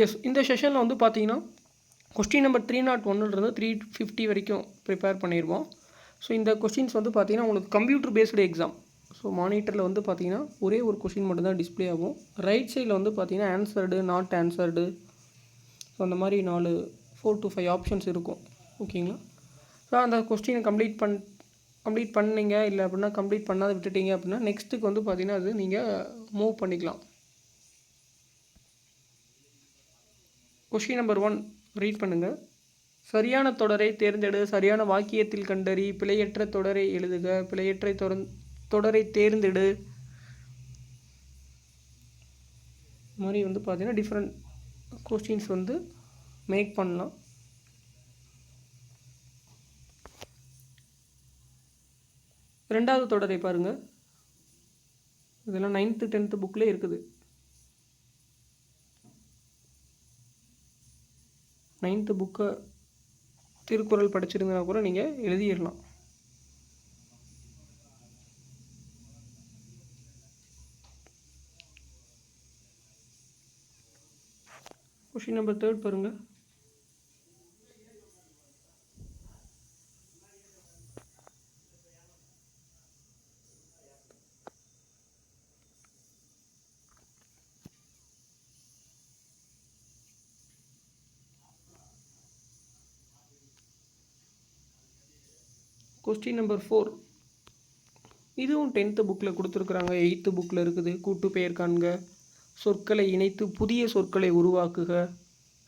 S, இந்த செஷனில் வந்து பார்த்தீங்கன்னா கொஸ்டின் நம்பர் 301 350 வரைக்கும் ப்ரிப்பேர் பண்ணிடுவோம். ஸோ இந்த கொஸ்டின்ஸ் வந்து பார்த்தீங்கன்னா உங்களுக்கு கம்ப்யூட்டர் பேஸ்டு எக்ஸாம். ஸோ மானிட்டரில் வந்து பார்த்தீங்கன்னா ஒரே ஒரு கொஸ்டின் மட்டும்தான் டிஸ்பிளே ஆகும். ரைட் சைடில் வந்து பார்த்தீங்கன்னா ஆன்சர்டு, நாட் ஆன்சர்டு, ஸோ அந்த மாதிரி 4 to 5 ஆப்ஷன்ஸ் இருக்கும். ஓகேங்களா? ஸோ அந்த கொஸ்டினை கம்ப்ளீட் பண்ணிங்க இல்லை அப்படின்னா கம்ப்ளீட் பண்ணாத விட்டுட்டீங்க அப்படின்னா நெக்ஸ்ட்டுக்கு வந்து பார்த்தீங்கன்னா அது நீங்கள் மூவ் பண்ணிக்கலாம். கொஸ்டின் நம்பர் 1 ரீட் பண்ணுங்கள். சரியான தொடரை தேர்ந்தெடு, சரியான வாக்கியத்தில் கண்டறி, பிழையற்ற தொடரை எழுதுக, பிழையற்ற தொடரை தேர்ந்தெடு. இந்த மாதிரி வந்து பார்த்தீங்கன்னா டிஃப்ரெண்ட் கொஸ்டின்ஸ் வந்து மேக் பண்ணலாம். ரெண்டாவது தொடரை பாருங்கள். இதெல்லாம் 9th 10th புக்கில் இருக்குது. 9th புக்கை திருக்குறள் படிச்சிருந்தா கூட நீங்கள் எழுதிடலாம். கொஸ்டின் நம்பர் 3 பாருங்கள். கொஸ்டின் நம்பர் 4 இதுவும் 10th புக்கில் கொடுத்துருக்குறாங்க. 8th புக்கில் இருக்குது. கூட்டு பெயர் காண்க, சொற்களை இணைத்து புதிய சொற்களை உருவாக்குக,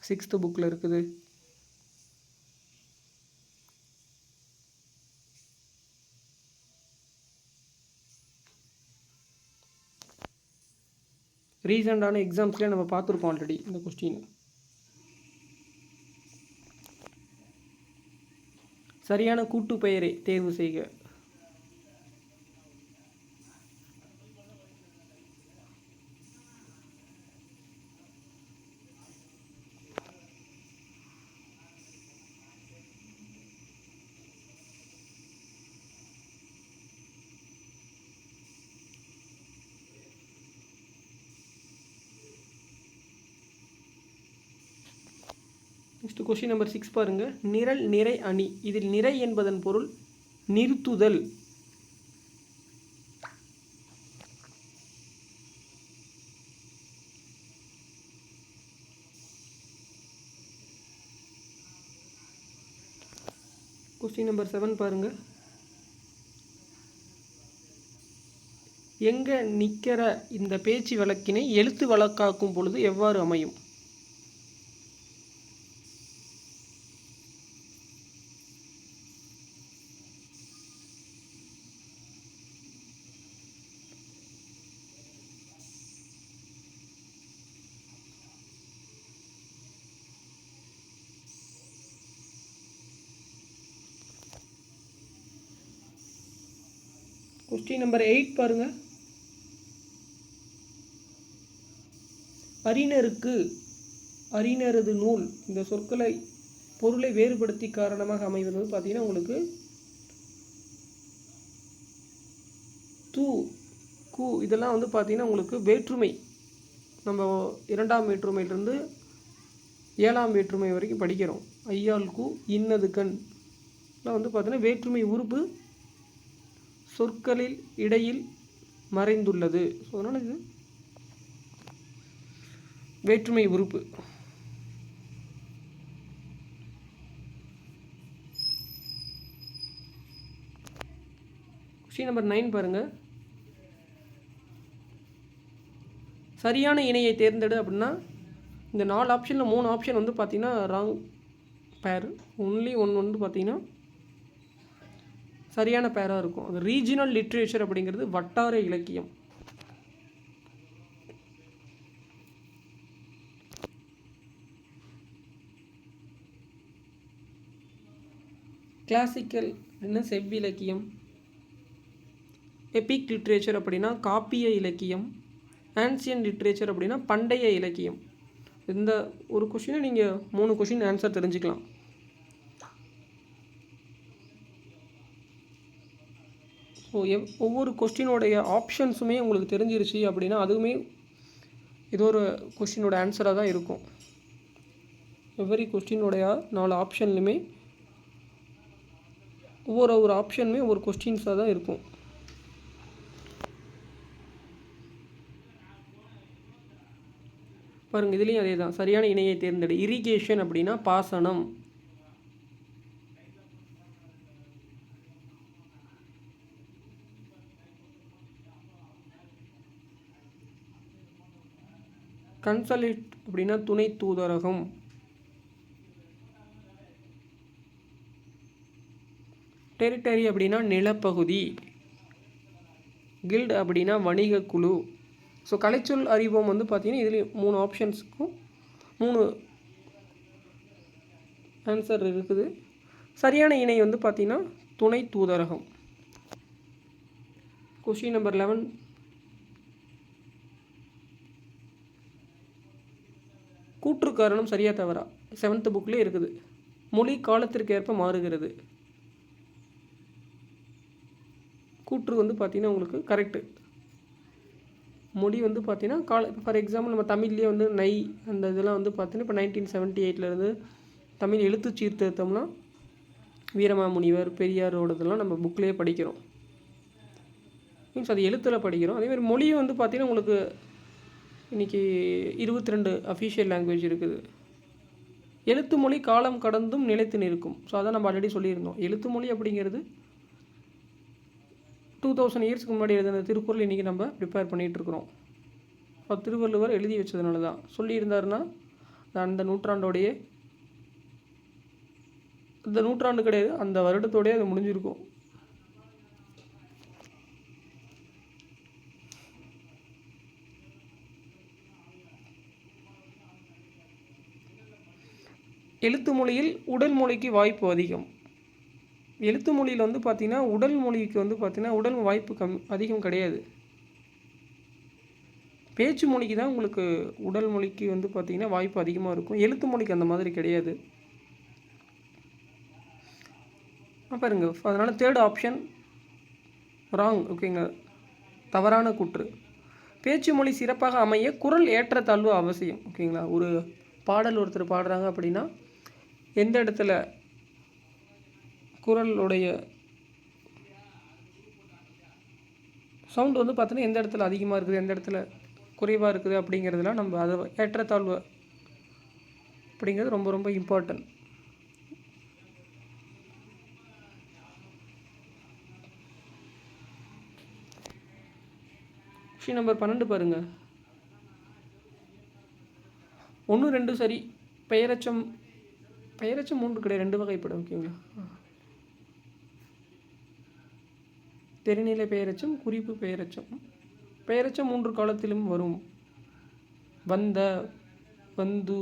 6th புக்கில் இருக்குது. ரீசெண்டான எக்ஸாம்ஸ்லேயே நம்ம பார்த்துருக்கோம் ஆல்ரெடி இந்த கொஸ்டின். சரியான கூட்டு பெயரை தேர்வு செய்க. நெக்ஸ்ட் கொஸ்டின் நம்பர் 6 பாருங்கள். நிரல் நிறை அணி. இதில் நிறை என்பதன் பொருள் நிறுத்துதல். கொஸ்டின் நம்பர் 7 பாருங்கள். எங்க நிற்கிற இந்த பேச்சு வழக்கினை எழுத்து வழக்காக்கும் பொழுது எவ்வாறு அமையும்? கொஸ்டின் நம்பர் 8 பாருங்கள். அறிஞருக்கு, அறிஞரது நூல், இந்த சொற்களை பொருளை வேறுபடுத்தி காரணமாக அமைவது பார்த்தீங்கன்னா உங்களுக்கு தூ கு இதெல்லாம் வந்து பார்த்தீங்கன்னா உங்களுக்கு வேற்றுமை. நம்ம 2ஆம் வேற்றுமையிலிருந்து 7ஆம் வேற்றுமை வரைக்கும் படிக்கிறோம். ஐயால் கு, இன்னது கண் எல்லாம் வந்து பார்த்தீங்கன்னா வேற்றுமை உறுப்பு சொற்களில் இடையில் மறைந்துள்ளது. ஸோ அதனால் இது வேற்றுமை உறுப்பு. கொஸ்டின் நம்பர் 9 பாருங்கள். சரியான இணையை தேர்ந்தெடு அப்படின்னா இந்த 4 ஆப்ஷனில் 3 ஆப்ஷன் வந்து பார்த்தீங்கன்னா ராங் பேர். ஒன்லி ஒன்று வந்து பார்த்தீங்கன்னா சரியான பேராக இருக்கும். அது ரீஜினல் லிட்ரேச்சர் அப்படிங்கிறது வட்டார இலக்கியம். கிளாசிக்கல் அப்படின்னா செவ்விலக்கியம். எபிக் லிட்ரேச்சர் அப்படின்னா காப்பிய இலக்கியம். ஆன்சியன் லிட்ரேச்சர் அப்படின்னா பண்டைய இலக்கியம். இந்த ஒரு கொஷினை நீங்கள் 3 கொஷின் ஆன்சர் தெரிஞ்சுக்கலாம். ஸோ ஒவ்வொரு கொஸ்டினோடைய ஆப்ஷன்ஸுமே உங்களுக்கு தெரிஞ்சிருச்சு அப்படின்னா அதுவுமே ஏதோ ஒரு கொஸ்டினோட ஆன்சராக தான் இருக்கும். எவ்ரி கொஸ்டினுடைய 4 ஆப்ஷன்லையுமே ஒவ்வொரு ஆப்ஷனுமே ஒவ்வொரு கொஸ்டின்ஸாக தான் இருக்கும். பாருங்கள், இதுலேயும் அதே தான். சரியான இணையை தேர்ந்தெடு. இரிகேஷன் அப்படின்னா பாசனம். கன்சலேட் அப்படின்னா துணை தூதரகம். டெரிட்டரி அப்படின்னா நிலப்பகுதி. கில்டு அப்படின்னா வணிக குழு. ஸோ கலைச்சொல் அறிவோம் வந்து பார்த்திங்கன்னா இதில் 3 ஆப்ஷன்ஸுக்கும் 3 ஆன்சர் இருக்குது. சரியான இணை வந்து பார்த்திங்கன்னா துணை தூதரகம். Question number 11. கூற்று காரணம் சரியா தவறா? 7th புக்லேயே இருக்குது. மொழி காலத்திற்கு ஏற்ப மாறுகிறது. கூற்று வந்து பார்த்திங்கன்னா உங்களுக்கு கரெக்டு. மொழி வந்து பார்த்திங்கன்னா ஃபார் எக்ஸாம்பிள் நம்ம தமிழ்லேயே வந்து நை அந்த இதெல்லாம் வந்து பார்த்திங்கன்னா இப்போ 1978 தமிழ் எழுத்து சீர்திருத்தம்லாம் வீரமாமுனிவர் பெரியாரோடதெல்லாம் நம்ம புக்லேயே படிக்கிறோம். மீன்ஸ் அது எழுத்தில் படிக்கிறோம். அதேமாதிரி மொழியும் வந்து பார்த்திங்கன்னா உங்களுக்கு இன்றைக்கி 22 அஃபிஷியல் லாங்குவேஜ் இருக்குது. எழுத்து மொழி காலம் கடந்தும் நிலைத்து நிற்கும். ஸோ அதை நம்ம ஆல்ரெடி சொல்லியிருந்தோம். எழுத்து மொழி அப்படிங்கிறது 2000 இயர்ஸ்க்கு முன்னாடி எழுதின திருக்குறள் இன்றைக்கி நம்ம ப்ரிப்பேர் பண்ணிகிட்ருக்குறோம். திருவள்ளுவர் எழுதி வச்சதுனால தான். சொல்லியிருந்தாருன்னா அந்த நூற்றாண்டோடைய இந்த நூற்றாண்டு கிடையாது, அந்த வருடத்தோடய அது முடிஞ்சிருக்கும். எழுத்து மொழியில் உடல் மொழிக்கு வாய்ப்பு அதிகம். எழுத்து மொழியில் வந்து பார்த்திங்கன்னா உடல் மொழிக்கு வந்து பார்த்திங்கன்னா உடல் வாய்ப்பு அதிகம் கிடையாது. பேச்சு மொழிக்கு தான் உங்களுக்கு உடல் மொழிக்கு வந்து பார்த்திங்கன்னா வாய்ப்பு அதிகமாக இருக்கும். எழுத்து மொழிக்கு அந்த மாதிரி கிடையாது. பாருங்க, அதனால் 3rd ஆப்ஷன் ராங். ஓகேங்க, தவறான கூற்று. பேச்சு மொழி சிறப்பாக அமைய குரல் ஏற்றத்தாழ்வு அவசியம். ஓகேங்களா, ஒரு பாடல் ஒருத்தர் பாடுறாங்க அப்படின்னா எந்த இடத்துல குரலுடைய சவுண்டு வந்து பார்த்தீங்கன்னா எந்த இடத்துல அதிகமாக இருக்குது எந்த இடத்துல குறைவாக இருக்குது அப்படிங்கிறதுலாம் நம்ம அதை ஏற்றத்தாழ்வு அப்படிங்கிறது ரொம்ப ரொம்ப இம்பார்ட்டன்ட். கொஸ்டின் நம்பர் 12 பாருங்கள். 1 2 சரி. பெயரச்சம் 3 கிடையாது, 2 வகைப்படும். ஓகேங்களா, தெரிநிலை பெயரச்சம், குறிப்பு பெயரச்சம். பெயரச்சம் 3 காலத்திலும் வரும். வந்த, வந்து,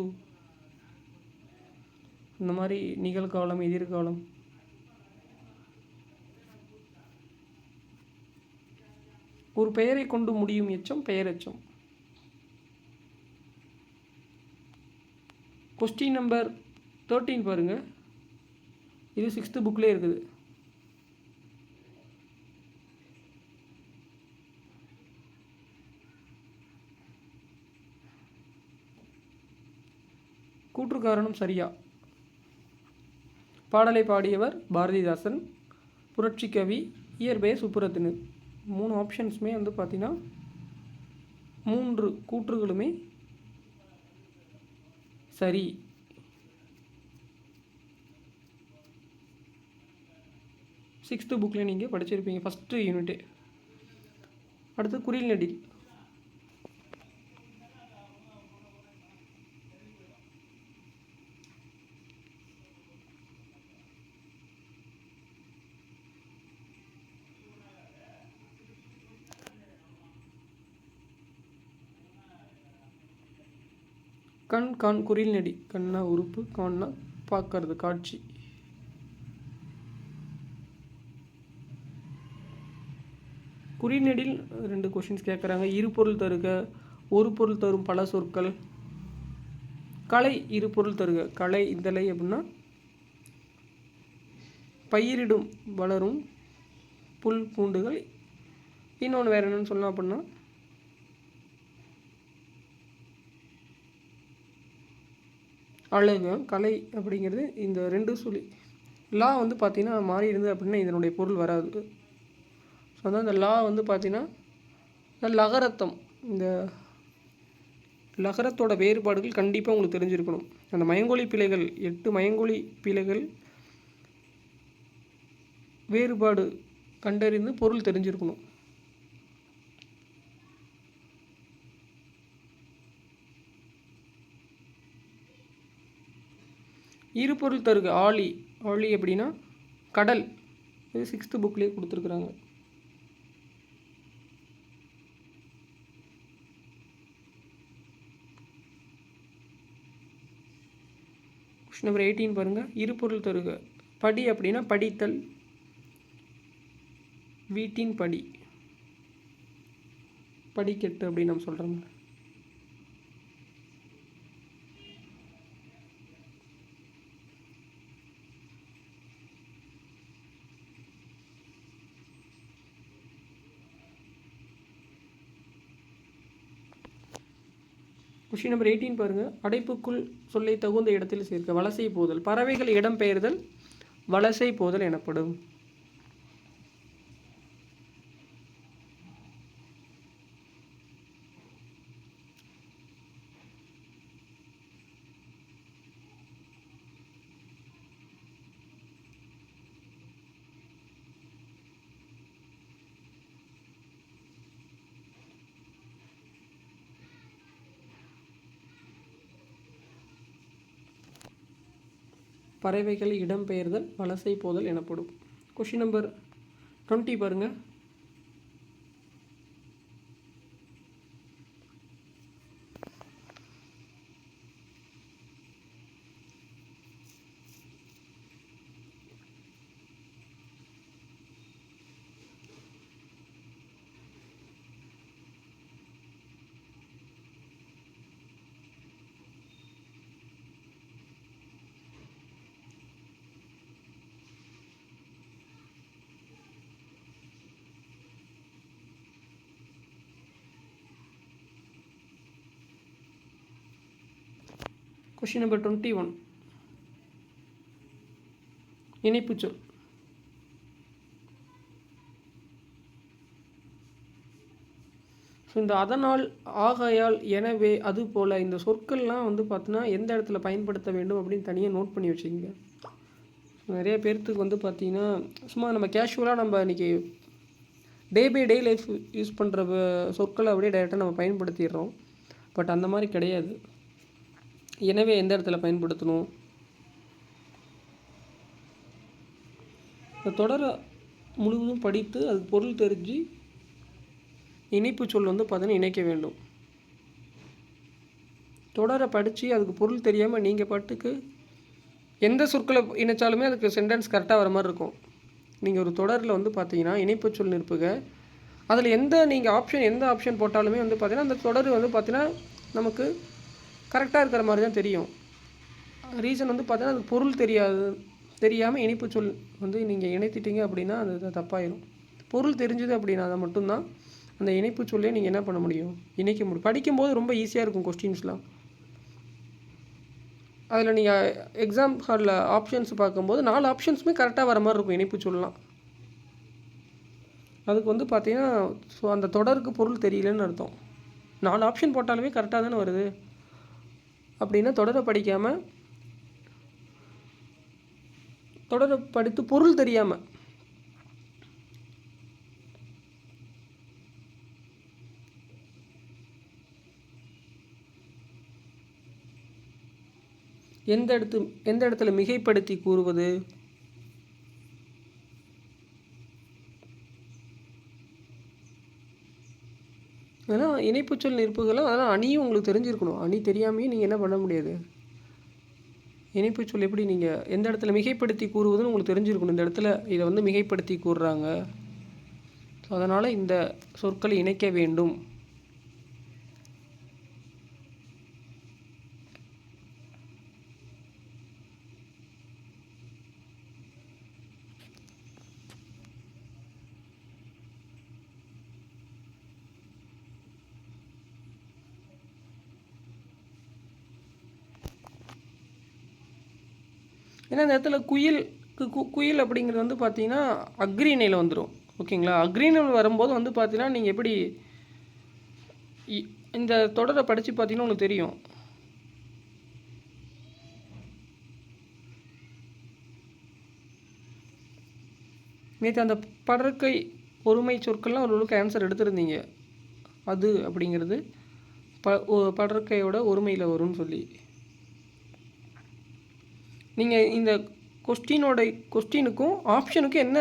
இந்த மாதிரி நிகழ்காலம், எதிர்காலம். ஒரு பெயரை கொண்டு முடியும் எச்சம் பெயரச்சம். கொஸ்டின் நம்பர் 13 பாருங்கள். இது 6th புக்லேயே இருக்குது. கூற்று காரணம் சரியா? பாடலை பாடியவர் பாரதிதாசன். புரட்சி கவி இயற்பெயர் சுப்புரத்தினு. 3 ஆப்ஷன்ஸுமே வந்து பார்த்திங்கன்னா 3 கூற்றுகளுமே சரி. சிக்ஸ்த்து புக்கில் நீங்கள் படிச்சிருப்பீங்க, ஃபஸ்ட்டு யூனிட்டு. அடுத்து குறில் நெடில். கண் குறில் நெடி. கண்ணா உறுப்பு, கான்னா பார்க்கறது, காட்சி. குறிநெடில் 2 கொஷின்ஸ் கேட்குறாங்க. இருபொருள் தருக, ஒரு பொருள் தரும் பல சொற்கள். கலை இருபொருள் தருக. கலை இதழை அப்படின்னா பயிரிடும் வளரும் புல் பூண்டுகள். இன்னொன்று வேறு என்னென்னு சொல்லலாம் அப்படின்னா அழகு கலை அப்படிங்கிறது இந்த 2 சொல்லி லா வந்து பார்த்திங்கன்னா மாறி இருந்தது அப்படின்னா இதனுடைய பொருள் வராது. ஸோ அதான் இந்த லா வந்து பார்த்திங்கன்னா லகரத்தம், இந்த லகரத்தோட வேறுபாடுகள் கண்டிப்பாக உங்களுக்கு தெரிஞ்சிருக்கணும். அந்த மயங்கொலி பிழைகள் 8 மயங்கொலி பிழைகள் வேறுபாடு கண்டறிந்து பொருள் தெரிஞ்சிருக்கணும். இருபொருள் தருக ஆழி. ஆழி அப்படின்னா கடல். இது 6th புக்லேயே கொடுத்துருக்குறாங்க. கொஸ்டின் நம்பர் 18 பாருங்கள். இருபொருள் தருக. படி அப்படின்னா படித்தல், வீட்டின் படி, படிக்கட்டு அப்படின்னு நம்ம சொல்கிறோம். கொஸ்டின் நம்பர் 18 பாருங்கள். அடைப்புக்குள் சொல்லை தகுந்த இடத்தில் சேர்க்க. வலசை போதல். பறவைகள் இடம்பெயர்தல் வலசை போதல் எனப்படும். பறவைகள் இடம்பெயர்தல் வலசை போதல் எனப்படும். கொஸ்டின் நம்பர் 20 பாருங்கள். Question number 21 இணைப்புச்சொல். ஸோ இந்த அதனால், ஆகையால், எனவே, அது போல் இந்த சொற்கள்லாம் வந்து பார்த்தீங்கன்னா எந்த இடத்துல பயன்படுத்த வேண்டும் அப்படின்னு தனியாக நோட் பண்ணி வச்சுக்கோங்க. நிறைய பேர்த்துக்கு வந்து பார்த்திங்கன்னா சும்மா நம்ம கேஷுவலாக நம்ம இன்றைக்கி day by day life use பண்ணுற சொற்களை அப்படியே டைரெக்டாக நம்ம பயன்படுத்திடுறோம். பட் அந்த மாதிரி கிடையாது. எனவே எந்த இடத்துல பயன்படுத்தணும், இந்த தொடரை முழுவதும் படித்து அது பொருள் தெரிஞ்சு இணைப்பு சொல் வந்து பார்த்தீங்கன்னா இணைக்க வேண்டும். தொடரை படித்து அதுக்கு பொருள் தெரியாமல் நீங்கள் பாட்டுக்கு எந்த சொற்களை இணைச்சாலுமே அதுக்கு சென்டென்ஸ் கரெக்டாக வர மாதிரி இருக்கும். நீங்கள் ஒரு தொடரில் வந்து பார்த்தீங்கன்னா இணைப்பு சொல் நிற்புக அதில் எந்த ஆப்ஷன் போட்டாலுமே வந்து பார்த்தீங்கன்னா அந்த தொடர் வந்து பார்த்தீங்கன்னா நமக்கு கரெக்டாக இருக்கிற மாதிரி தான் தெரியும். ரீசன் வந்து பார்த்தீங்கன்னா அது பொருள் தெரியாமல் இணைப்பு சொல் வந்து நீங்கள் இணைத்திட்டீங்க அப்படின்னா அது தப்பாயிடும். பொருள் தெரிஞ்சுது அப்படின்னா அதை மட்டும்தான் அந்த இணைப்பு சொல்லே நீங்கள் என்ன பண்ண முடியும், இணைக்க முடியும். படிக்கும்போது ரொம்ப ஈஸியாக இருக்கும் கொஸ்டின்ஸ்லாம். அதில் நீங்கள் எக்ஸாம் ஹாலில் ஆப்ஷன்ஸ் பார்க்கும்போது 4 ஆப்ஷன்ஸுமே கரெக்டாக வர மாதிரி இருக்கும் இணைப்பு சொல்லலாம். அதுக்கு வந்து பார்த்தீங்கன்னா ஸோ அந்த தொடருக்கு பொருள் தெரியலன்னு அர்த்தம். 4 ஆப்ஷன் போட்டாலுமே கரெக்டாக தானே வருது. அப்படின்னா தொடரை படிக்காமல், தொடரை படித்து பொருள் தெரியாமல் எந்த இடத்துல மிகைப்படுத்தி கூறுவது, அதெல்லாம் இணைப்புச்சொல் நிற்புகளாம். அதெல்லாம் அணியும் உங்களுக்கு தெரிஞ்சிருக்கணும். அணி தெரியாமையும் நீங்கள் என்ன பண்ண முடியாது. இணைப்புச்சொல் எப்படி நீங்கள் எந்த இடத்துல மிகைப்படுத்தி கூறுவதுன்னு உங்களுக்கு தெரிஞ்சிருக்கணும். இந்த இடத்துல இதை வந்து மிகைப்படுத்தி கூறுறாங்க, ஸோ அதனால் இந்த சொற்களை இணைக்க வேண்டும். ஏன்னா இந்த இடத்துல குயில் அப்படிங்கிறது வந்து பார்த்தீங்கன்னா அக்ரிணையில் வந்துடும். ஓகேங்களா? அக்ரிணையில் வரும்போது வந்து பார்த்தீங்கன்னா நீங்கள் எப்படி இந்த தொடரை படித்து பார்த்தீங்கன்னா உங்களுக்கு தெரியும். நேற்று அந்த படற்கை ஒருமை சொற்கள்லாம் ஓரளவுக்கு ஆன்சர் எடுத்திருந்தீங்க. அது அப்படிங்கிறது படற்கையோட ஒருமையில் வரும்னு சொல்லி. நீங்கள் இந்த கொஸ்டினுக்கும் ஆப்ஷனுக்கும் என்ன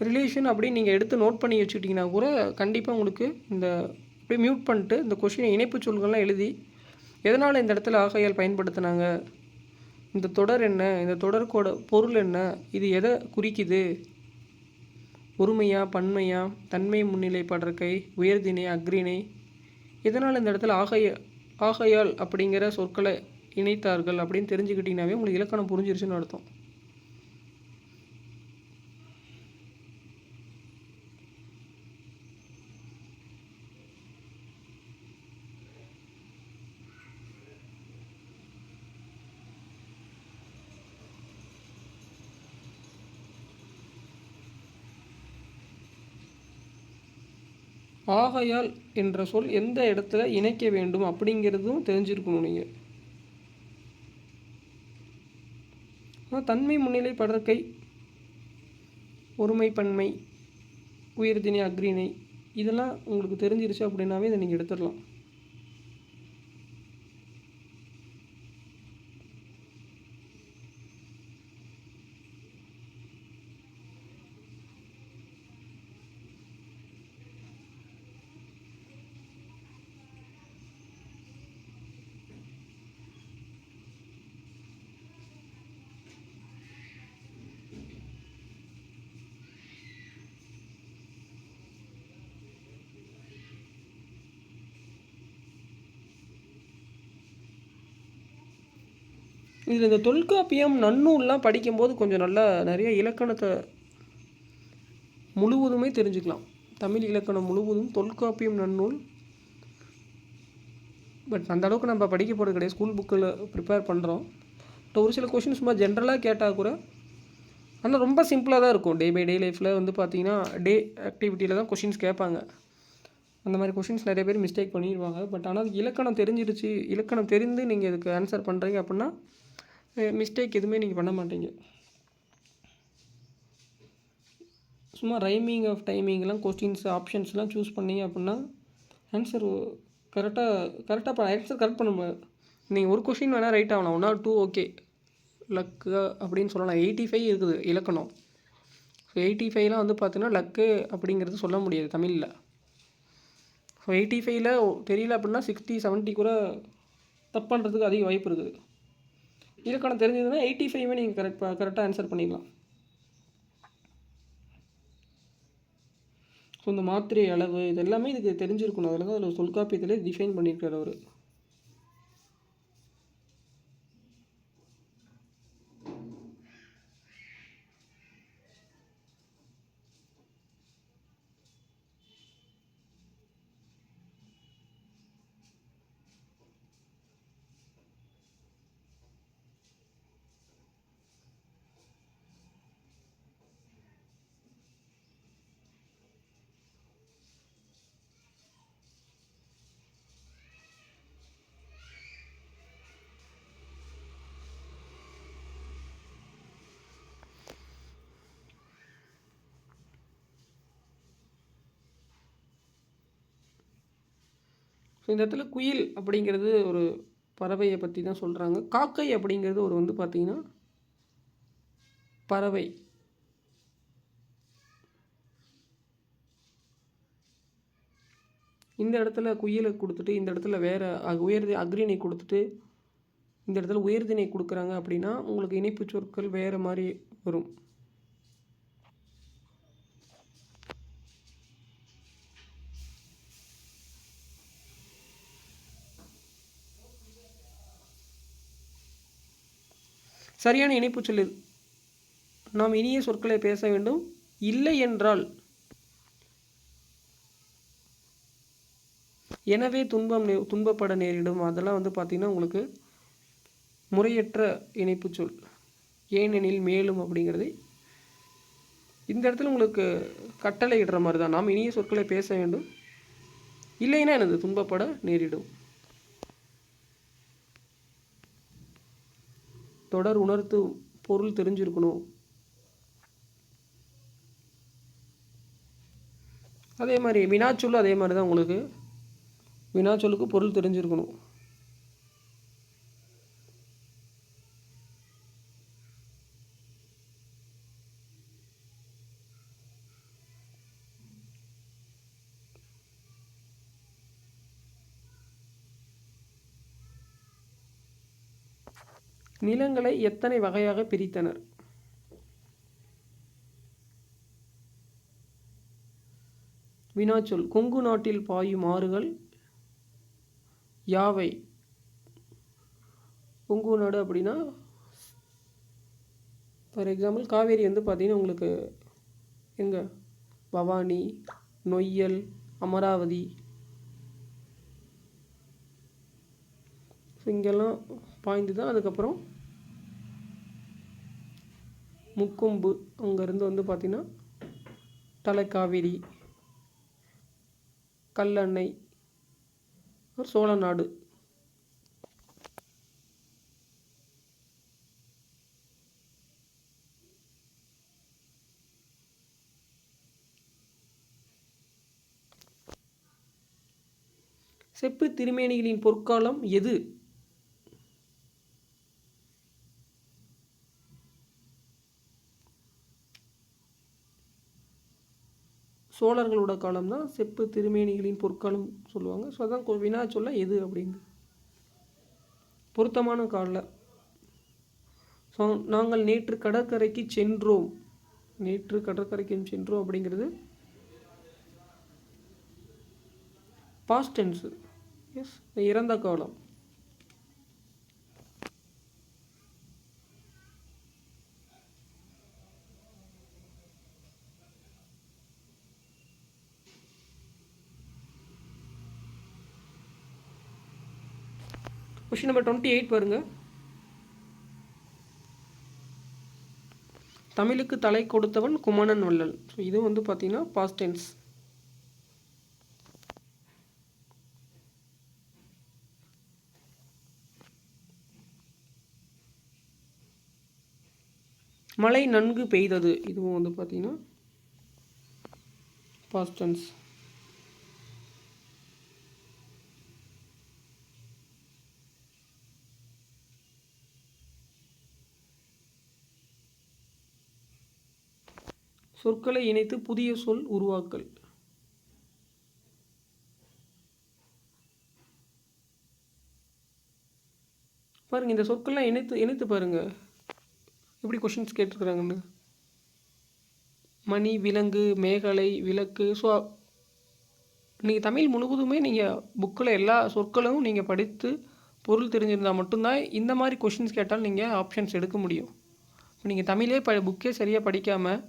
ரிலேஷன் அப்படின்னு நீங்கள் எடுத்து நோட் பண்ணி வச்சுக்கிட்டிங்கன்னா கூட கண்டிப்பாக உங்களுக்கு இந்த அப்படியே மியூட் பண்ணிட்டு இந்த கொஸ்டினை இணைப்பு சொல்கள்லாம் எழுதி எதனால் இந்த இடத்துல ஆகையால் பயன்படுத்தினாங்க, இந்த தொடர் என்ன, இந்த தொடருக்கோட பொருள் என்ன, இது எதை குறிக்குது, ஒருமையா பன்மையா, தன்மை முன்னிலை படற்கை, உயர்திணை அக்ரிணை, இதனால் இந்த இடத்துல ஆகையால் அப்படிங்கிற சொற்களை இணைத்தார்கள் அப்படின்னு தெரிஞ்சுக்கிட்டிங்கனாவே உங்களுக்கு இலக்கணம் புரிஞ்சிருச்சுன்னு அர்த்தம். ஆகையால் என்ற சொல் எந்த இடத்துல இணைக்க வேண்டும் அப்படிங்கிறதும் தெரிஞ்சிருக்கணும் நீங்கள். தன்மை முன்னிலை படற்கை, ஒருமை பன்மை, உயர்திணை அக்ரிணை, இதெல்லாம் உங்களுக்கு தெரிஞ்சிருச்சு அப்படின்னாவே இதை நீங்கள் எடுத்துடலாம். இதில் இந்த தொல்காப்பியம் நன்னூல்லாம் படிக்கும்போது கொஞ்சம் நல்லா நிறைய இலக்கணத்தை முழுவதுமே தெரிஞ்சுக்கலாம். தமிழ் இலக்கணம் முழுவதும் தொல்காப்பியம் நன்னூல். பட் அந்த அளவுக்கு நம்ம படிக்க போகிறது கிடையாது, ஸ்கூல் புக்கில் ப்ரிப்பேர் பண்ணுறோம். ஒரு சில கொஷின் சும்மா ஜென்ரலாக கேட்டால் கூட, ஆனால் ரொம்ப சிம்பிளாக தான் இருக்கும். டே பை டே லைஃப்பில் வந்து பார்த்திங்கன்னா டே ஆக்டிவிட்டியில் தான் கொஷின்ஸ் கேட்பாங்க. அந்த மாதிரி கொஷின்ஸ் நிறைய பேர் மிஸ்டேக் பண்ணிடுவாங்க. பட் ஆனால் இலக்கணம் தெரிஞ்சிருச்சு, இலக்கணம் தெரிந்து நீங்கள் இதுக்கு ஆன்சர் பண்ணுறீங்க அப்படின்னா மிஸ்டேக் எதுவுமே நீங்கள் பண்ண மாட்டீங்க. சும்மா ரைமிங் ஆஃப் டைமிங்லாம் கொஸ்டின்ஸ் ஆப்ஷன்ஸ்லாம் சூஸ் பண்ணிங்க அப்படின்னா ஆன்சர் கரெக்டாக ஆன்சர் கரெக்ட் பண்ண முடியாது. நீங்கள் ஒரு கொஷின் வேணால் ரைட் ஆகலாம், 1 or 2 ஓகே லக்கு அப்படின்னு சொல்லலாம். 85 இருக்குது இலக்கணம். ஸோ 85லாம் வந்து பார்த்தீங்கன்னா லக்கு அப்படிங்கிறது சொல்ல முடியாது தமிழில். ஸோ 85ல் தெரியல அப்படின்னா 60, 70 கூட தப்பு பண்ணுறதுக்கு அதிக வாய்ப்பு இருக்குது. இலக்கணம் தெரிஞ்சதுன்னா 85 நீங்கள் கரெக்டாக ஆன்சர் பண்ணிடலாம். ஸோ இந்த மாத்திரை அளவு இது எல்லாமே இதுக்கு தெரிஞ்சிருக்கணும். அதில் தான் அதில் தொல்காப்பியத்திலே டிஃபைன் பண்ணியிருக்காரு அவர். ஸோ இந்த இடத்துல குயில் அப்படிங்கிறது ஒரு பறவையை பற்றி தான் சொல்கிறாங்க. காக்கை அப்படிங்கிறது ஒரு வந்து பார்த்திங்கன்னா பறவை. இந்த இடத்துல குயிலை கொடுத்துட்டு இந்த இடத்துல வேறு அக்ரிணை கொடுத்துட்டு இந்த இடத்துல உயர்திணை கொடுக்குறாங்க அப்படின்னா உங்களுக்கு இணைப்பு சொற்கள் வேறு மாதிரி வரும். சரியான இணைப்பு சொல் நாம் இனிய சொற்களை பேச வேண்டும். இல்லை என்றால் எனவே துன்பப்பட நேரிடும். அதெல்லாம் வந்து பார்த்திங்கன்னா உங்களுக்கு முறையற்ற இணைப்பு சொல். ஏனெனில் மேலும் அப்படிங்கிறது இந்த இடத்துல உங்களுக்கு கட்டளை இடுற மாதிரி தான். நாம் இனிய சொற்களை பேச வேண்டும், இல்லைன்னா எனது துன்பப்பட நேரிடும். தொடர் உணர்த்து பொருள் தெரிஞ்சிருக்கணும். அதே மாதிரி வினாச்சொல்லு அதே மாதிரி தான். உங்களுக்கு வினாச்சொல்லுக்கு பொருள் தெரிஞ்சிருக்கணும். நிலங்களை எத்தனை வகையாக பிரித்தனர்? வினாச்சொல் கொங்கு நாட்டில் பாயும் ஆறுகள் யாவை? கொங்கு நாடு அப்படின்னா ஃபார் எக்ஸாம்பிள் காவேரி வந்து பார்த்திங்கன்னா உங்களுக்கு எங்கே பவானி, நொய்யல், அமராவதி, ஸோ இங்கெல்லாம் பாய்ந்து தான். அதுக்கப்புறம் முக்கொம்பு அங்கேருந்து வந்து பார்த்திங்கன்னா தலைக்காவேரி, கல்லணை, சோழநாடு. செப்பு திருமேனிகளின் பொற்காலம் எது? சோழர்களோட காலம் தான் செப்பு திருமேனிகளின் பொற்காலம் சொல்லுவாங்க. ஸோ அதான் வினா சொல்ல எது அப்படிங்க பொருத்தமான கால. ஸோ நாங்கள் நேற்று கடற்கரைக்கு சென்றோம். நேற்று கடற்கரைக்கு சென்றோம் அப்படிங்கிறது பாஸ்ட் டென்ஸு. எஸ், இறந்த காலம். கொஸ்டின் நம்பர் 28 பாருங்க. தமிழுக்கு தலை கொடுத்தவன் குமணன் வள்ளல். ஸோ இது வந்து பார்த்தீங்கன்னா பாஸ்ட் டென்ஸ். மழை நன்கு பெய்தது. இதுவும் வந்து பார்த்தீங்கன்னா பாஸ்ட் டென்ஸ். சொற்களை இணைத்து புதிய சொல் உருவாக்கல். பாருங்கள், இந்த சொற்கள்லாம் இணைத்து பாருங்கள் எப்படி கொஷின்ஸ் கேட்டிருக்கிறாங்கன்னு. மணி, விலங்கு, மேகலை, விளக்கு. ஸோ நீங்கள் தமிழ் முழுவதுமே நீங்கள் புக்கில் எல்லா சொற்களும் நீங்கள் படித்து பொருள் தெரிஞ்சிருந்தால் மட்டும்தான் இந்த மாதிரி கொஷின்ஸ் கேட்டால் நீங்கள் ஆப்ஷன்ஸ் எடுக்க முடியும். இப்போ நீங்கள் தமிழே புக்கே சரியாக படிக்காமல்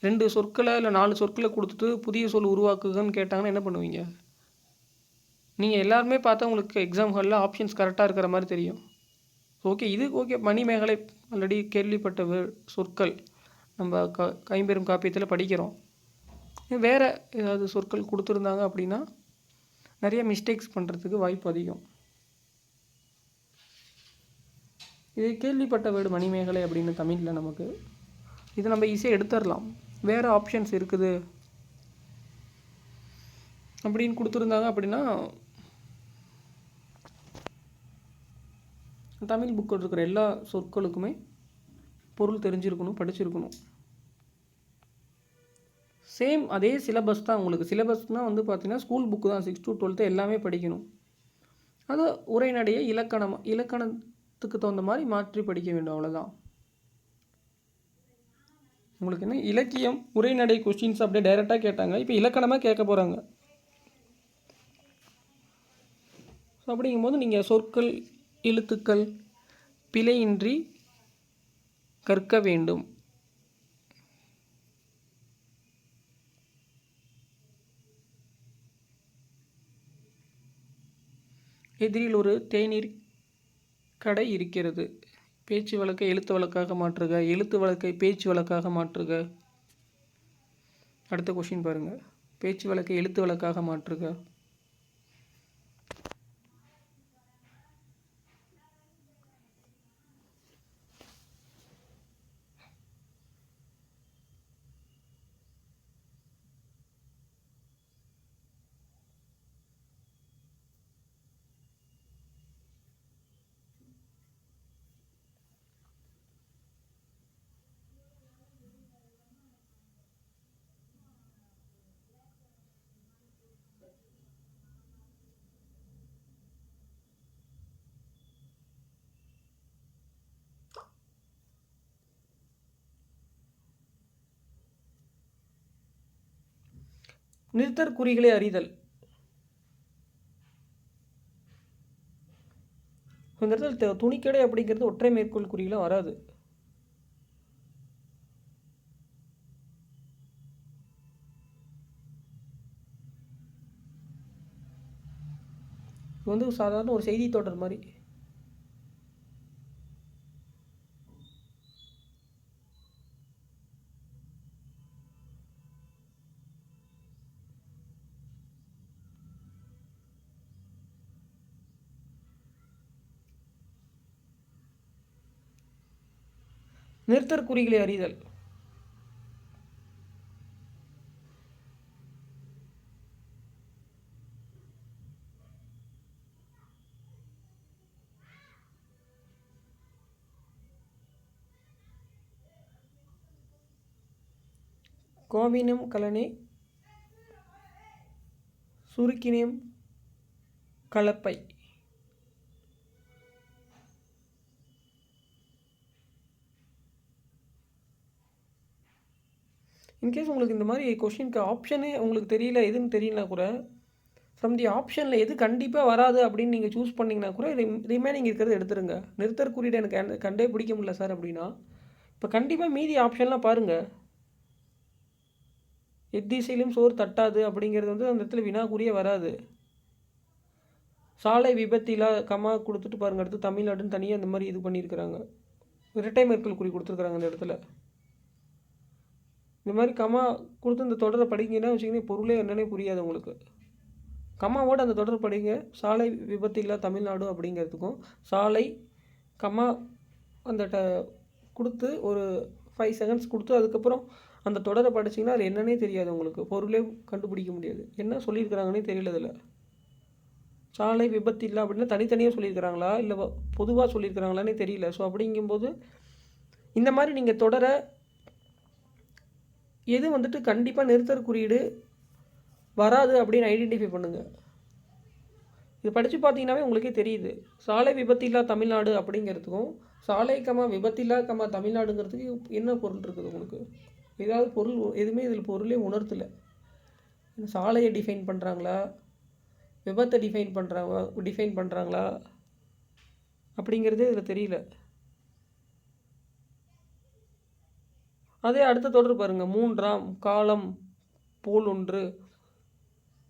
2 சொற்களை இல்லை 4 சொற்களை கொடுத்துட்டு புதிய சொல் உருவாக்குங்கன்னு கேட்டாங்கன்னா என்ன பண்ணுவீங்க? நீங்கள் எல்லாருமே பார்த்தா உங்களுக்கு எக்ஸாம் ஹாலில் ஆப்ஷன்ஸ் கரெக்டாக இருக்கிற மாதிரி தெரியும். ஓகே, இது ஓகே. மணிமேகலை ஆல்ரெடி கேள்விப்பட்ட சொற்கள் நம்ம கைம்பெரும் காப்பியத்தில் படிக்கிறோம். வேறு ஏதாவது சொற்கள் கொடுத்துருந்தாங்க அப்படின்னா நிறைய மிஸ்டேக்ஸ் பண்ணுறதுக்கு வாய்ப்பு அதிகம். இது கேள்விப்பட்ட வேர்டு மணிமேகலை அப்படின்னு தமிழில் நமக்கு இது நம்ம ஈஸியாக எடுத்துடலாம். வேறு ஆப்ஷன்ஸ் இருக்குது அப்படின்னு கொடுத்துருந்தாங்க அப்படின்னா தமிழ் புக்கில் இருக்கிற எல்லா சொற்களுக்குமே பொருள் தெரிஞ்சிருக்கணும், படிச்சிருக்கணும். சேம் அதே சிலபஸ் தான். உங்களுக்கு சிலபஸ்னால் வந்து பார்த்திங்கன்னா ஸ்கூல் புக்கு தான். 6 to 12 எல்லாமே படிக்கணும். அது உரைநடையை இலக்கணத்துக்கு தகுந்த மாதிரி மாற்றி படிக்க வேண்டும், அவ்வளோதான். உங்களுக்கு என்ன இலக்கியம் உரைநடை கொஸ்டின்ஸ் அப்படியே டைரெக்டாக கேட்டாங்க, இப்போ இலக்கணமாக கேட்க போகிறாங்க. ஸோ அப்படிங்கும்போது நீங்கள் சொற்கள் எழுத்துக்கள் பிழையின்றி கற்க வேண்டும். எதிரில் ஒரு தேநீர் கடை இருக்கிறது. பேச்சு வழக்கை எழுத்து வழக்காக மாற்றுக, எழுத்து வழக்கை பேச்சு வழக்காக மாற்றுக. அடுத்த கொஷின் பாருங்கள். பேச்சு வழக்கை எழுத்து வழக்காக மாற்றுக. நிறுத்தற் குறிகளை அறிதல். இந்த இடத்துல துணிக்கடை அப்படிங்கிறது ஒற்றை மேற்கோள் குறிகளை வராது. இது வந்து சாதாரண ஒரு செய்தி தொடர் மாதிரி. நிறுத்தற் குறிகளை அறிதல். கோவினம் கலனே சுருக்கினேம் கலப்பை. இன்கேஸ் உங்களுக்கு இந்த மாதிரி கொஷினுக்கு ஆப்ஷனே உங்களுக்கு தெரியல, எதுன்னு தெரியலனா கூட ஃப்ரம் தி ஆப்ஷனில் எது கண்டிப்பாக வராது அப்படின்னு நீங்கள் சூஸ் பண்ணிங்கன்னா கூட ரிமைனிங் இருக்கிறத எடுத்துருங்க. நிறுத்தற் குறியீடு எனக்கு கண்டே பிடிக்க முடியல சார் அப்படின்னா இப்போ கண்டிப்பாக மீதி ஆப்ஷன்லாம் பாருங்கள். எத்திசையிலும் சோறு தட்டாது அப்படிங்கிறது வந்து அந்த இடத்துல வினாக்குறியே வராது. சாலை விபத்திலா கமா கொடுத்துட்டு பாருங்கள். அடுத்து தமிழ்நாடுன்னு தனியாக இந்த மாதிரி இது பண்ணியிருக்கிறாங்க. இரட்டை மேற்கோள் குறி கொடுத்துருக்குறாங்க அந்த இடத்துல. இந்த மாதிரி கமா கொடுத்து இந்த தொடரை படிங்கன்னா வச்சிங்கன்னா பொருளே என்னன்னே புரியாது உங்களுக்கு. கம்மாவோட அந்த தொடர் படிங்க. சாலை விபத்தில்லா தமிழ்நாடு அப்படிங்கிறதுக்கும் சாலை கம்மா அந்த கொடுத்து ஒரு 5 செகண்ட்ஸ் கொடுத்து அதுக்கப்புறம் அந்த தொடரை படிச்சிங்கன்னா அது என்னன்னே தெரியாது உங்களுக்கு. பொருளே கண்டுபிடிக்க முடியாது. என்ன சொல்லியிருக்கிறாங்கன்னே தெரியல. இதில் சாலை விபத்து இல்லை அப்படின்னா தனித்தனியாக சொல்லியிருக்கிறாங்களா இல்லை பொதுவாக சொல்லியிருக்கிறாங்களான்னே தெரியல. ஸோ அப்படிங்கும்போது இந்த மாதிரி நீங்கள் தொடரை எது வந்துட்டு கண்டிப்பாக நிறுத்தற் குறியீடு வராது அப்படின்னு ஐடென்டிஃபை பண்ணுங்கள். இது படித்து பார்த்தீங்கன்னாவே உங்களுக்கே தெரியுது. சாலை விபத்தில்லா தமிழ்நாடு அப்படிங்கிறதுக்கும் சாலை விபத்தில்லா தமிழ்நாடுங்கிறதுக்கு என்ன பொருள் இருக்குது உங்களுக்கு? ஏதாவது பொருள் எதுவுமே இதில் பொருளே உணர்த்தலை. சாலையை டிஃபைன் பண்ணுறாங்களா, விபத்தை டிஃபைன் பண்ணுறாங்களா அப்படிங்கிறதே இதில் தெரியல. அதே அடுத்த தொடர் பாருங்கள். 3ஆம் காலம் போல் ஒன்று.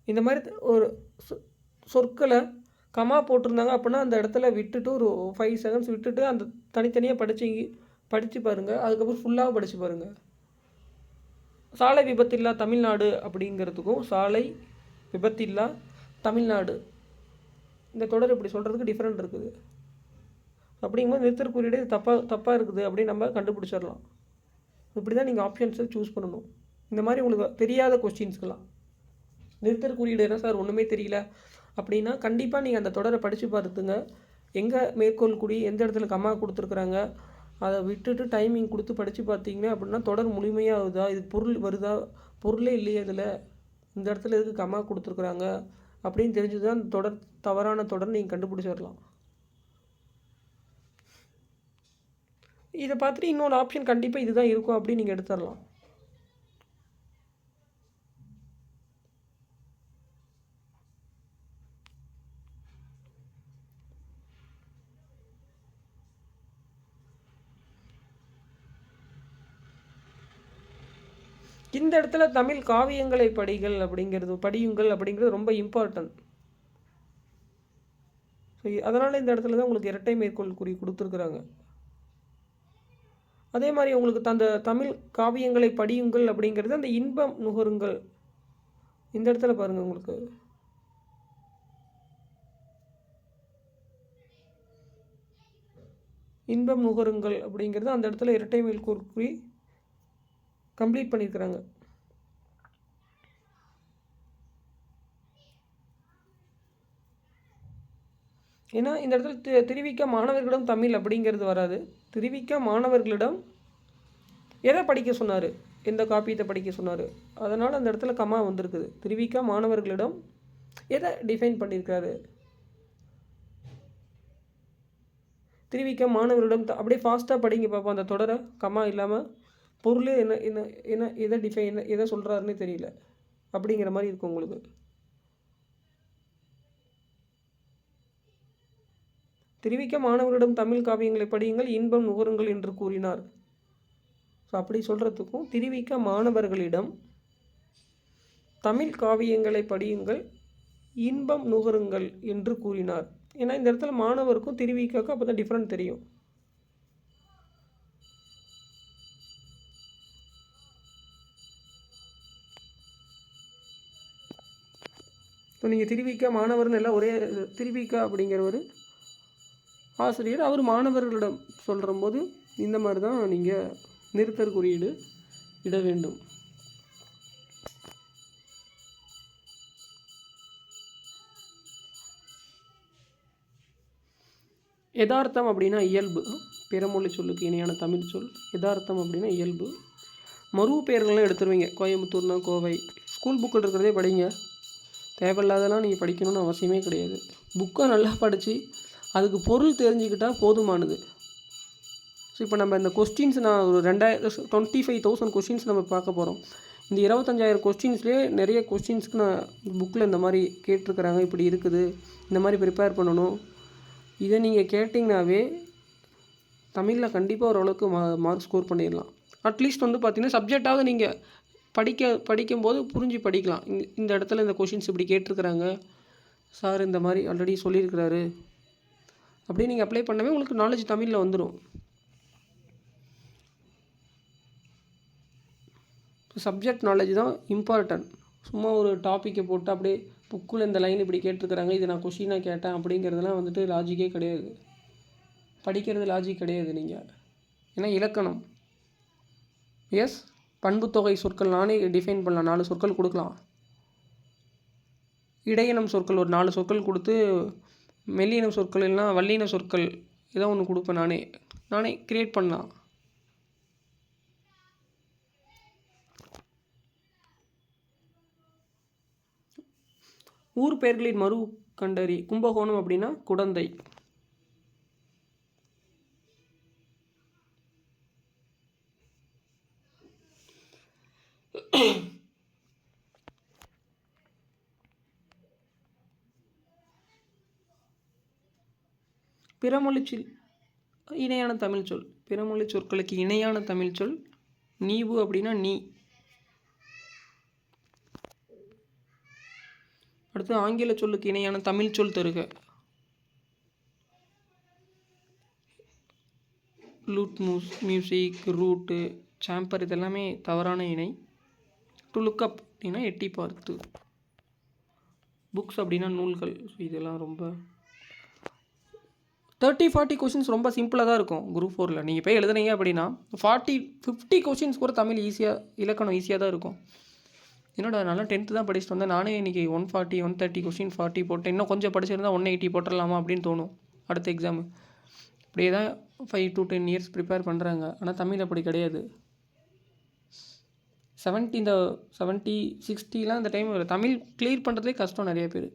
இந்த மாதிரி ஒரு சொற்களை கமா போட்டிருந்தாங்க அப்படின்னா அந்த இடத்துல விட்டுட்டு ஒரு 5 செகண்ட்ஸ் விட்டுட்டு அந்த தனித்தனியாக படித்து பாருங்கள். அதுக்கப்புறம் ஃபுல்லாக படித்து பாருங்கள். சாலை விபத்தில்லா தமிழ்நாடு அப்படிங்கிறதுக்கும் சாலை விபத்தில்லா தமிழ்நாடு இந்த தொடர் இப்படி சொல்கிறதுக்கு டிஃப்ரெண்ட் இருக்குது. அப்படிங்கும்போது நிறுத்தற் குறியீடு தப்பாக இருக்குது அப்படின்னு நம்ம கண்டுபிடிச்சிடலாம். இப்படி தான் நீங்கள் ஆப்ஷன்ஸை சூஸ் பண்ணணும். இந்த மாதிரி உங்களுக்கு தெரியாத கொஸ்டின்ஸ்க்கெலாம் நிறுத்தற் குறியீடு என்ன சார் ஒன்றுமே தெரியல அப்படின்னா கண்டிப்பாக நீங்கள் அந்த தொடரை படித்து பார்த்துங்க. எங்கே மேற்கோள் குறி எந்த இடத்துல கம்மா கொடுத்துருக்குறாங்க அதை விட்டுட்டு டைமிங் கொடுத்து படித்து பார்த்தீங்கன்னா அப்படின்னா தொடர் முழுமையாகுதா, இது பொருள் வருதா, பொருளே இல்லையே இதில், இந்த இடத்துல எதுக்கு கம்மா கொடுத்துருக்குறாங்க அப்படின்னு தெரிஞ்சு தான் அந்த தொடர் தவறான தொடர் நீங்கள் கண்டுபிடிச்சிடலாம். இதை பார்த்துட்டு இன்னொரு ஆப்ஷன் கண்டிப்பாக இதுதான் இருக்கும் அப்படின்னு நீங்கள் எடுத்துடலாம். இந்த இடத்துல தமிழ் காவியங்களை படியுங்கள் அப்படிங்கிறது ரொம்ப இம்பார்ட்டன்ட். ஸோ அதனால் இந்த இடத்துல தான் உங்களுக்கு இரட்டை மேற்கோள் குறி கொடுத்துருக்குறாங்க. அதே மாதிரி உங்களுக்கு அந்த தமிழ் காவியங்களை படியுங்கள் அப்படிங்கிறது அந்த இன்பம் நுகருங்கள். இந்த இடத்துல பாருங்கள், உங்களுக்கு இன்பம் நுகருங்கள் அப்படிங்கிறது அந்த இடத்துல இரட்டை மேற்கோள் குறி கம்ப்ளீட் பண்ணியிருக்கிறாங்க. ஏன்னா இந்த இடத்துல திருவிக்க மாணவர்களிடம் தமிழ் அப்படிங்கிறது வராது. திருவிக்க மாணவர்களிடம் எதை படிக்க சொன்னார், எந்த காப்பியத்தை படிக்க சொன்னார், அதனால் அந்த இடத்துல கமா வந்திருக்குது. திருவிக்க மாணவர்களிடம் எதை டிஃபைன் பண்ணியிருக்காரு, திருவிக்க மாணவர்களிடம் அப்படியே ஃபாஸ்ட்டாக படிங்க பார்ப்போம். அந்த தொடரை கமா இல்லாமல் பொருளே என்ன என்ன என்ன எதை டிஃபைன் எதை சொல்கிறாருன்னே தெரியல அப்படிங்கிற மாதிரி இருக்கும் உங்களுக்கு. திருவிக்க மாணவர்களிடம் தமிழ் காவியங்களை படியுங்கள், இன்பம் நுகருங்கள் என்று கூறினார். ஸோ அப்படி சொல்கிறதுக்கும் திருவிக்க மாணவர்களிடம் தமிழ் காவியங்களை படியுங்கள், இன்பம் நுகருங்கள் என்று கூறினார். ஏன்னா இந்த இடத்துல மாணவருக்கும் திருவிக்காக்கும் அப்போ தான் டிஃப்ரெண்ட் தெரியும். இப்போ நீங்கள் திருவிக்க மாணவர்னு எல்லாம் ஒரே திருவிக்கா அப்படிங்கிறவர் ஆசிரியர், அவர் மாணவர்களிடம் சொல்கிற போது இந்த மாதிரி தான் நீங்கள் நிறுத்தற் குறியீடு இட வேண்டும். யதார்த்தம் அப்படின்னா இயல்பு, பிறமொழி சொல்லுக்கு இணையான தமிழ் சொல். யதார்த்தம் அப்படின்னா இயல்பு. மறு பெயர்கள்லாம் எடுத்துருவீங்க. கோயம்புத்தூர்னா கோவை. ஸ்கூல் புக்கில் இருக்கிறதே படிங்க, தேவையில்லாதெல்லாம் நீங்கள் படிக்கணும்னு அவசியமே கிடையாது. புக்கை நல்லா படித்து அதுக்கு பொருள் தெரிஞ்சுக்கிட்டால் போதுமானது. ஸோ இப்போ நம்ம இந்த கொஸ்டின்ஸ் நான் ஒரு 25,000 கொஸ்டின்ஸ் நம்ம பார்க்க போகிறோம். இந்த 25,000 கொஸ்டின்ஸ்லேயே நிறைய கொஸ்டின்ஸ்க்கு நான் புக்கில் இந்த மாதிரி கேட்டிருக்கிறாங்க, இப்படி இருக்குது, இந்த மாதிரி ப்ரிப்பேர் பண்ணணும். இதை நீங்கள் கேட்டிங்கனாவே தமிழில் கண்டிப்பாக ஓரளவுக்கு மார்க் ஸ்கோர் பண்ணிடலாம். அட்லீஸ்ட் வந்து பார்த்திங்கன்னா சப்ஜெக்டாவது நீங்கள் படிக்கும்போது புரிஞ்சு படிக்கலாம். இந்த இடத்துல இந்த கொஷின்ஸ் இப்படி கேட்டிருக்கிறாங்க சார், இந்த மாதிரி ஆல்ரெடி சொல்லியிருக்கிறாரு அப்படின்னு நீங்கள் அப்ளை பண்ணவே உங்களுக்கு நாலேஜ் தமிழில் வந்துடும். சப்ஜெக்ட் நாலேஜ் தான் இம்பார்ட்டன்ட். சும்மா ஒரு டாப்பிக்கை போட்டு அப்படியே புக்கில் இந்த லைன் இப்படி கேட்டிருக்கிறாங்க, இது நான் கொஷினாக கேட்டேன் அப்படிங்கிறதுலாம் வந்துட்டு லாஜிக்கே கிடையாது. படிக்கிறது லாஜிக் கிடையாது நீங்கள். ஏன்னா இலக்கணம் எஸ், பண்புத்தொகை சொற்கள் நானே டிஃபைன் பண்ணலாம், 4 சொற்கள் கொடுக்கலாம். இடையினம் சொற்கள் ஒரு 4 சொற்கள் கொடுத்து, மெல்லினம் சொற்கள் இல்லைனா வல்லின சொற்கள் ஏதோ ஒன்று கொடுப்பேன், நானே க்ரியேட் பண்ணலாம். ஊர் பெயர்களின் மறு கண்டறி. கும்பகோணம் அப்படின்னா குடந்தை. பிறமொழி இணையான தமிழ் சொல். பிறமொழி சொற்களுக்கு இணையான தமிழ் சொல் நீவு அப்படின்னா நீ. அடுத்து ஆங்கில சொல்லுக்கு இணையான தமிழ் சொல் தருக. லூட் மியூசிக், ரூட்டு, சாம்பர் இதெல்லாமே தவறான இணை. டு லுக் அப் அப்படின்னா எட்டி பார்த்து. புக்ஸ் அப்படின்னா நூல்கள். ஸோ இதெல்லாம் ரொம்ப 30-40 கொஷின்ஸ் ரொம்ப சிம்பிளாக தான் இருக்கும் குரூப் 4. நீங்கள் போய் எழுதுனீங்க அப்படின்னா 40-50 கொஷின்ஸ் கூட தமிழ் ஈஸியாக, இலக்கணம் ஈஸியாக தான் இருக்கும். என்னோட நல்லா 10th தான் படிச்சுட்டு வந்தேன். நானே இன்றைக்கி 140-130 கொஷின் 40 போட்டேன். இன்னும் கொஞ்சம் படிச்சிருந்தா 180 போட்டுடலாமா அப்படின்னு தோணும் அடுத்த எக்ஸாமு. அப்படியே தான் 5 to 10 இயர்ஸ் ப்ரிப்பேர் பண்ணுறாங்க. ஆனால் தமிழ் அப்படி கிடையாது. 70-60 இந்த டைம் தமிழ் கிளியர் பண்ணுறதே கஷ்டம் நிறைய பேர்.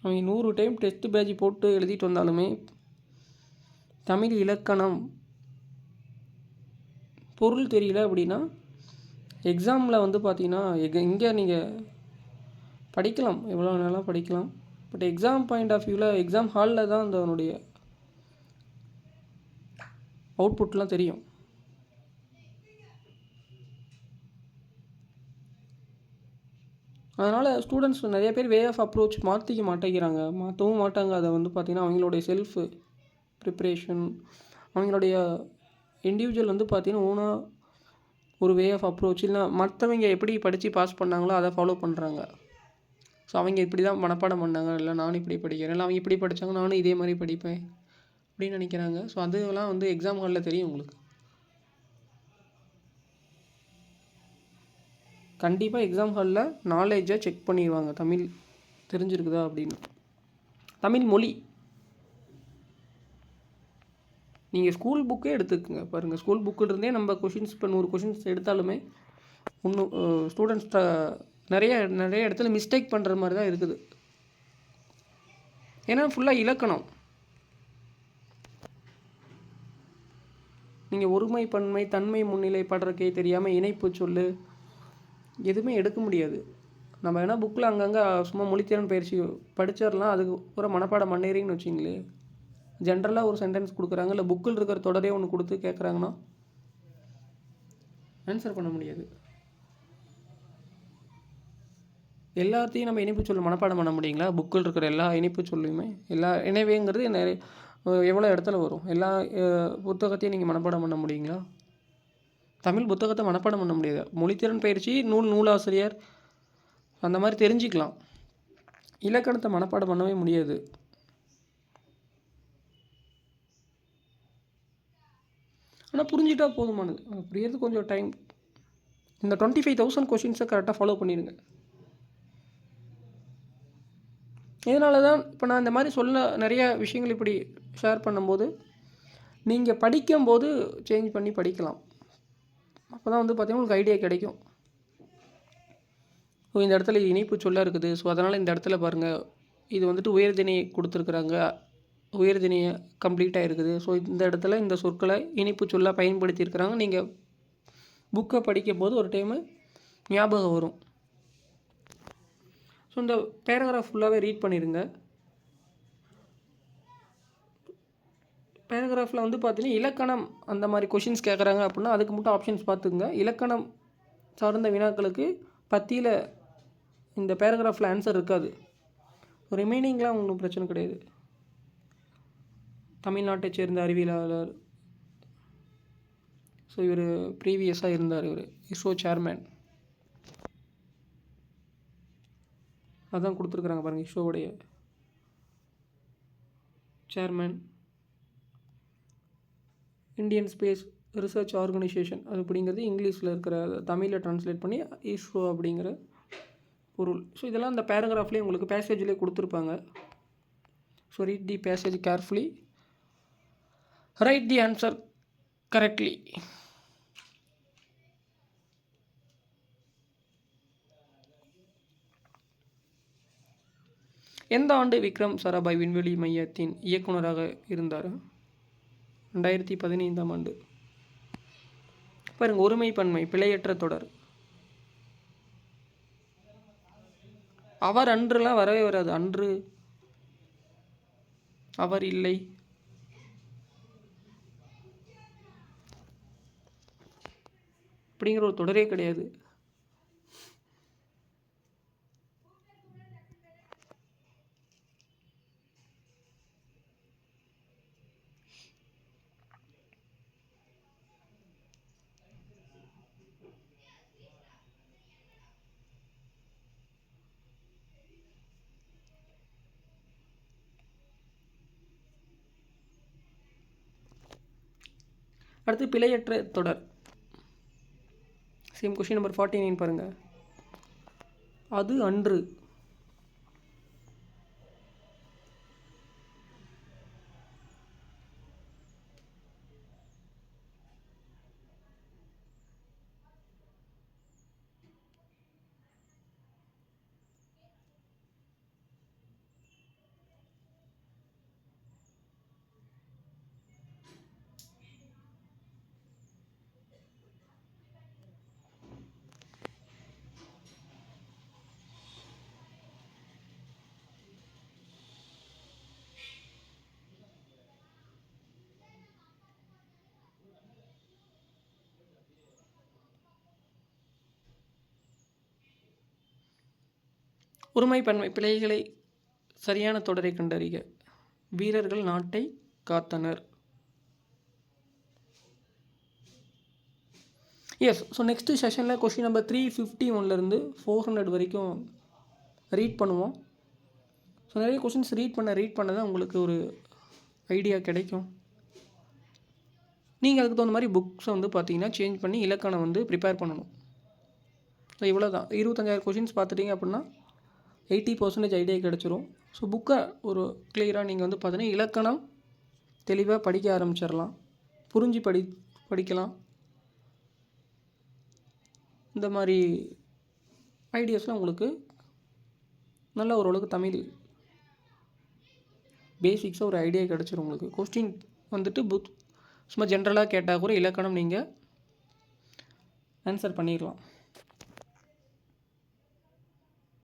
அவங்க 100 டைம் டெஸ்ட் பேட்ச் போட்டு எழுதிட்டு வந்தாலுமே தமிழ் இலக்கணம் பொருள் தெரியல அப்படின்னா எக்ஸாமில் வந்து பார்த்தீங்கன்னா இங்கே நீங்கள் படிக்கலாம், எவ்வளோ நாளாக படிக்கலாம். பட் எக்ஸாம் பாயிண்ட் ஆஃப் வியூவில் எக்ஸாம் ஹாலில் தான் அதனுடைய அவுட்புட்லாம் தெரியும். அதனால் ஸ்டூடெண்ட்ஸ் நிறைய பேர் வே ஆஃப் அப்ரோச் மாற்றவும் மாட்டாங்க. அதை வந்து பார்த்திங்கன்னா அவங்களுடைய செல்ஃப் ப்ரிப்ரேஷன், அவங்களுடைய இண்டிவிஜுவல் வந்து பார்த்திங்கன்னா ஓனாக ஒரு வே ஆஃப் அப்ரோச், இல்லை மற்றவங்க எப்படி படித்து பாஸ் பண்ணாங்களோ அதை ஃபாலோ பண்ணுறாங்க. ஸோ அவங்க இப்படி தான் மனப்பாடம் பண்ணாங்க, இல்லை நானும் இப்படி படிக்கிறேன், இல்லை அவங்க இப்படி படித்தாங்க நானும் இதே மாதிரி படிப்பேன் அப்படின்னு நினைக்கிறாங்க. ஸோ அதெல்லாம் வந்து எக்ஸாம் ஹாலில் தெரியும் உங்களுக்கு. கண்டிப்பாக எக்ஸாம் ஹாலில் நாலேஜை செக் பண்ணிடுவாங்க, தமிழ் தெரிஞ்சிருக்குதா அப்படின்னு. தமிழ் மொழி நீங்கள் ஸ்கூல் புக்கே எடுத்துக்கோங்க பாருங்கள். ஸ்கூல் புக்கிலிருந்தே நம்ம கொஷின்ஸ் இப்போ 100 கொஷின்ஸ் எடுத்தாலுமே இன்னும் ஸ்டூடெண்ட்ஸ்கிட்ட நிறைய இடத்துல மிஸ்டேக் பண்ணுற மாதிரி தான் இருக்குது. ஏன்னா ஃபுல்லாக இலக்கணம். நீங்கள் ஒருமை பன்மை தன்மை முன்னிலை படுறக்கே தெரியாமல் இணைப்பு சொல்லு எதுவுமே எடுக்க முடியாது. நம்ம வேணால் புக்கில் அங்கங்கே சும்மா மொழித்திறன் பயிற்சி படிச்சிடலாம், அதுக்கு பூரா மனப்பாடம் பண்ணேறீங்கன்னு வச்சிங்களே. ஜென்ரலாக ஒரு சென்டென்ஸ் கொடுக்குறாங்க, இல்லை புக்கில் இருக்கிற தொடரே ஒன்று கொடுத்து கேட்குறாங்கன்னா ஆன்சர் பண்ண முடியாது. எல்லாத்தையும் நம்ம இணைப்பு சொல்லு மனப்பாடம் பண்ண முடியுங்களா? புக்கில் இருக்கிற எல்லா இணைப்பு சொல்லுமே, எல்லா இணைவேங்கிறது எவ்வளோ இடத்துல வரும்? எல்லா புத்தகத்தையும் நீங்கள் மனப்பாடம் பண்ண முடியுங்களா? தமிழ் புத்தகத்தை மனப்பாடம் பண்ண முடியாது. மொழித்திறன் பயிற்சி நூலாசிரியர் அந்த மாதிரி தெரிஞ்சுக்கலாம். இலக்கணத்தை மனப்பாடம் பண்ணவே முடியாது. ஆனால் புரிஞ்சிட்டா போதுமானது. புரியுறது கொஞ்சம் டைம். இந்த 25,000 கொஷின்ஸை கரெக்டாக ஃபாலோ பண்ணிடுங்க. இதனால தான் இப்போ நான் இந்த மாதிரி நிறைய விஷயங்கள் இப்படி ஷேர் பண்ணும்போது நீங்கள் படிக்கும்போது சேஞ்ச் பண்ணி படிக்கலாம். அப்போ தான் வந்து பார்த்திங்கன்னா உங்களுக்கு ஐடியா கிடைக்கும். இந்த இடத்துல இணைப்பு சொல்ல இருக்குது, ஸோ அதனால் இந்த இடத்துல பாருங்கள் இது வந்துட்டு உயர்திணை கொடுத்துருக்குறாங்க, உயர்திணையை கம்ப்ளீட்டாக இருக்குது. ஸோ இந்த இடத்துல இந்த சொற்களை இணைப்பு சொல்ல பயன்படுத்தியிருக்கிறாங்க. நீங்கள் புக்கை படிக்கும்போது ஒரு டைமு ஞாபகம் வரும். ஸோ இந்த பேராகிராஃப் ஃபுல்லாகவே ரீட் பண்ணிடுங்க. பேராகிராஃபில் வந்து பார்த்தீங்கன்னா இலக்கணம் அந்த மாதிரி கொஷின்ஸ் கேட்குறாங்க அப்படின்னா அதுக்கு மட்டும் ஆப்ஷன்ஸ் பார்த்துக்குங்க. இலக்கணம் சார்ந்த வினாக்களுக்கு பத்தியில் இந்த பேராகிராஃபில் ஆன்சர் இருக்காது. ரிமைனிங்லாம் ஒன்றும் பிரச்சனை கிடையாது. தமிழ்நாட்டை சேர்ந்த அறிவியலாளர், ஸோ இவர் ப்ரீவியஸாக இருந்தார், இவர் இஸ்ரோ சேர்மேன், அதான் கொடுத்துருக்குறாங்க பாருங்கள். இஸ்ரோவுடைய chairman, Indian space research organisation அது அப்படிங்கிறது இங்கிலீஷில் இருக்கிற தமிழில் ட்ரான்ஸ்லேட் பண்ணி இஸ்ரோ அப்படிங்கிற பொருள். ஸோ இதெல்லாம் அந்த பேராகிராஃப்லேயே உங்களுக்கு பேசேஜ்லேயே கொடுத்துருப்பாங்க. So read the passage carefully, right the answer correctly. எந்த ஆண்டு விக்ரம் சாராபாய் விண்வெளி மையத்தின் இயக்குநராக இருந்தார்? 2015ஆம் ஆண்டு. பாருங்கள், ஒருமை பன்மை பிழையற்ற தொடர். அவர் அன்றுலாம் வரவே வராது. அன்று, அவர் இல்லை, அப்படிங்கிற ஒரு தொடரே கிடையாது. அடுத்து பிழையற்ற தொடர். சேம் கொஸ்டின் நம்பர் 49 பாருங்கள். அது அன்று. ஒருமை பன்மை பிழைகளை சரியான தொடரை கண்டறிக. வீரர்கள் நாட்டை காத்தனர். எஸ். ஸோ நெக்ஸ்ட்டு செஷனில் கொஷின் நம்பர் 351லேருந்து 400 வரைக்கும் ரீட் பண்ணுவோம். ஸோ நிறைய கொஷின்ஸ் ரீட் பண்ண தான் உங்களுக்கு ஒரு ஐடியா கிடைக்கும். நீங்கள் அதுக்கு தகுந்த மாதிரி புக்ஸை வந்து பார்த்தீங்கன்னா சேஞ்ச் பண்ணி இலக்கணம் வந்து ப்ரிப்பேர் பண்ணணும். ஸோ இவ்வளோ தான். 25,000 கொஷின்ஸ் பார்த்துட்டிங்க அப்படின்னா 80% ஐடியா கிடச்சிரும். ஸோ புக்கை ஒரு கிளியராக நீங்கள் வந்து பார்த்தீங்கன்னா இலக்கணம் தெளிவாக படிக்க ஆரம்பிச்சிடலாம். புரிஞ்சு படிக்கலாம். இந்த மாதிரி ஐடியாஸ்லாம் உங்களுக்கு நல்ல ஓரளவுக்கு தமிழ் பேசிக்ஸாக ஒரு ஐடியா கிடச்சிரும் உங்களுக்கு. கொஸ்டின் வந்துட்டு சும்மா ஜென்ரலாக கேட்டால் கூட இலக்கணம் நீங்கள் ஆன்சர் பண்ணிடலாம்.